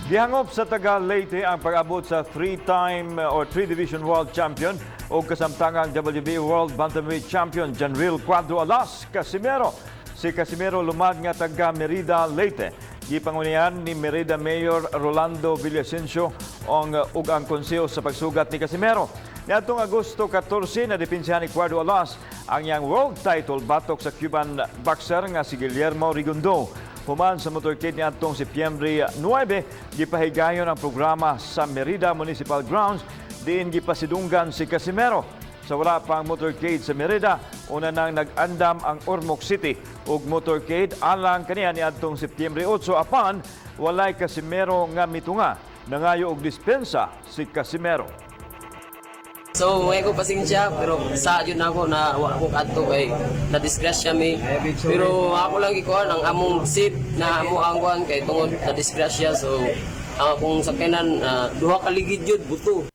Gihangop sa taga Leyte ang pag-abot sa three-division world champion o kasamtangang WBA World Bantamweight Champion Janril Cuadro Alas Casimero. Si Casimero lumad nga taga Merida, Leyte. Gipangunian ni Merida Mayor Rolando Villasencio ug ang konseho sa pagsugat ni Casimero. Niadtong Agosto 14 na depensahan ni Cuadro Alas ang iyang world title batok sa Cuban boxer nga si Guillermo Rigundo. Human sa motorcade ni atong Setyembre 9, gipahigayon ang programa sa Merida Municipal Grounds diin gipasidunggan si Casimero. Sa wala pang motorcade sa Merida, una nang nag-andam ang Ormoc City ug motorcade alang kaniya ni atong Setyembre 8 apan walay Casimero nga mitunga. Nangayo og dispensa si Casimero. So, may ko pasensya, pero sa yun ako na ako kadto kay na-disgrasya mi. Pero ako lang ikuan ang among seat na amo angkuan kay tungod na-disgrasya. So, ang akong sakyanan duha ka ligid yun buto.